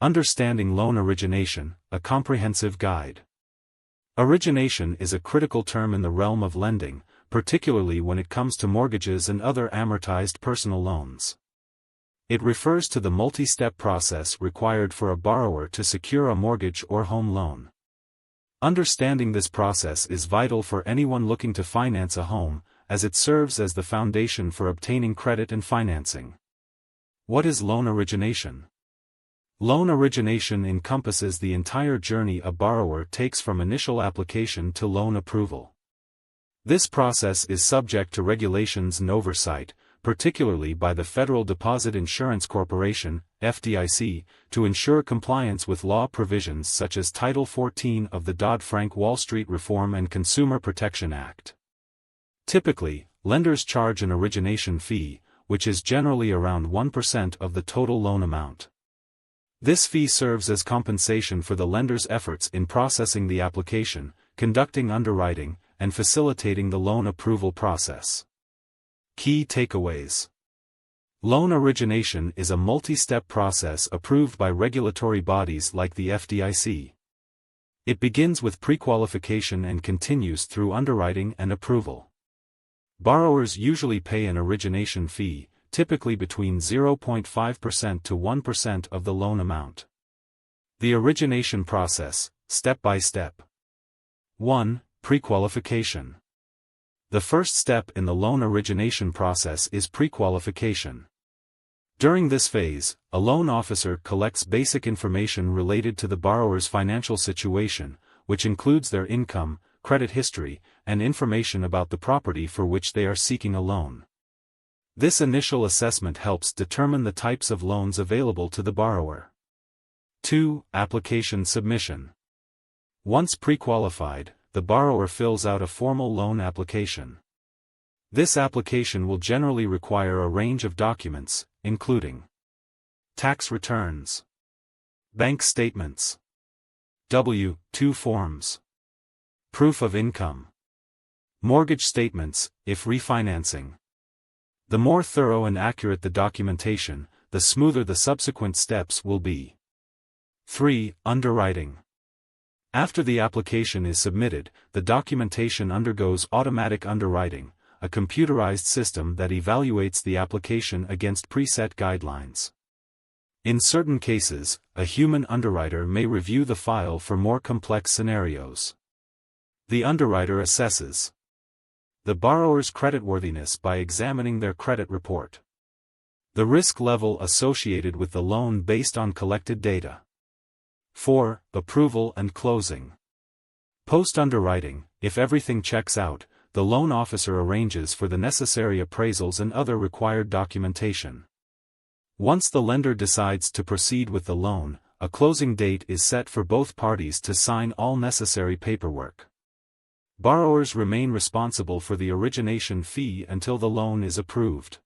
Understanding Loan Origination, a comprehensive guide. Origination is a critical term in the realm of lending, particularly when it comes to mortgages and other amortized personal loans. It refers to the multi-step process required for a borrower to secure a mortgage or home loan. Understanding this process is vital for anyone looking to finance a home, as it serves as the foundation for obtaining credit and financing. What is loan origination? Loan origination encompasses the entire journey a borrower takes from initial application to loan approval. This process is subject to regulations and oversight, particularly by the Federal Deposit Insurance Corporation, FDIC, to ensure compliance with law provisions such as Title XIV of the Dodd-Frank Wall Street Reform and Consumer Protection Act. Typically, lenders charge an origination fee, which is generally around 1% of the total loan amount. This fee serves as compensation for the lender's efforts in processing the application, conducting underwriting, and facilitating the loan approval process. Key takeaways. Loan origination is a multi-step process approved by regulatory bodies like the FDIC. It begins with pre-qualification and continues through underwriting and approval. Borrowers usually pay an origination fee, typically between 0.5% to 1% of the loan amount. The origination process, step by step. 1. Pre-qualification. The first step in the loan origination process is pre-qualification. During this phase, a loan officer collects basic information related to the borrower's financial situation, which includes their income, credit history, and information about the property for which they are seeking a loan. This initial assessment helps determine the types of loans available to the borrower. 2. Application submission. Once pre-qualified, the borrower fills out a formal loan application. This application will generally require a range of documents, including tax returns, bank statements, W-2 forms, proof of income, mortgage statements, if refinancing. The more thorough and accurate the documentation, the smoother the subsequent steps will be. 3. Underwriting. After the application is submitted, the documentation undergoes automatic underwriting, a computerized system that evaluates the application against preset guidelines. In certain cases, a human underwriter may review the file for more complex scenarios. The underwriter assesses the borrower's creditworthiness by examining their credit report, the risk level associated with the loan based on collected data. 4. Approval and closing. Post-underwriting, if everything checks out, the loan officer arranges for the necessary appraisals and other required documentation. Once the lender decides to proceed with the loan, a closing date is set for both parties to sign all necessary paperwork. Borrowers remain responsible for the origination fee until the loan is approved.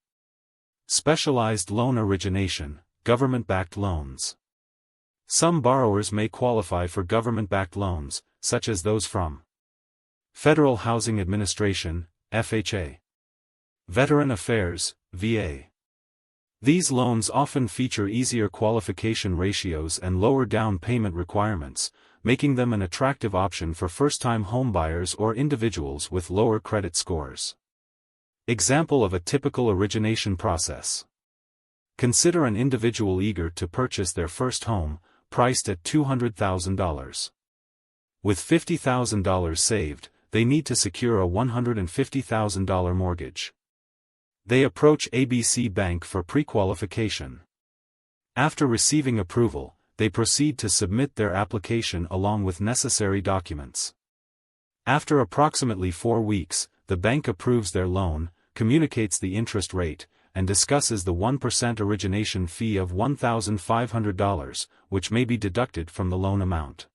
Specialized loan origination, government-backed loans. Some borrowers may qualify for government-backed loans, such as those from Federal Housing Administration, FHA, Veteran Affairs, VA. These loans often feature easier qualification ratios and lower down payment requirements, making them an attractive option for first-time homebuyers or individuals with lower credit scores. Example of a typical origination process. Consider an individual eager to purchase their first home, priced at $200,000. With $50,000 saved, they need to secure a $150,000 mortgage. They approach ABC Bank for pre-qualification. After receiving approval, they proceed to submit their application along with necessary documents. After approximately 4 weeks, the bank approves their loan, communicates the interest rate, and discusses the 1% origination fee of $1,500, which may be deducted from the loan amount.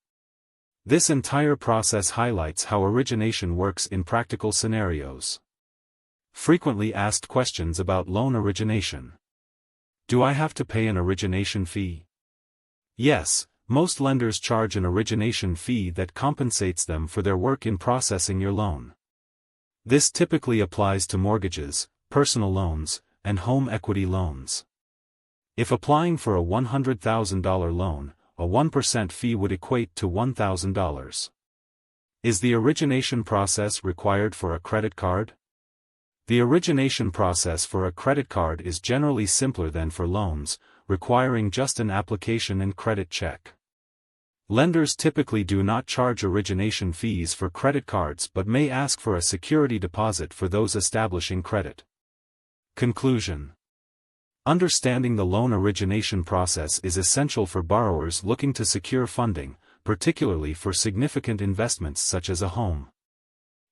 This entire process highlights how origination works in practical scenarios. Frequently asked questions about loan origination. Do I have to pay an origination fee? Yes, most lenders charge an origination fee that compensates them for their work in processing your loan. This typically applies to mortgages, personal loans, and home equity loans. If applying for a $100,000 loan, a 1% fee would equate to $1,000. Is the origination process required for a credit card? The origination process for a credit card is generally simpler than for loans, requiring just an application and credit check. Lenders typically do not charge origination fees for credit cards but may ask for a security deposit for those establishing credit. Conclusion: understanding the loan origination process is essential for borrowers looking to secure funding, particularly for significant investments such as a home.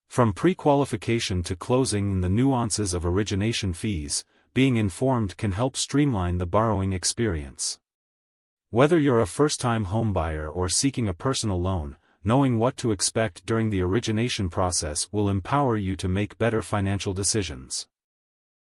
From pre-qualification to closing and the nuances of origination fees, being informed can help streamline the borrowing experience. Whether you're a first-time homebuyer or seeking a personal loan, knowing what to expect during the origination process will empower you to make better financial decisions.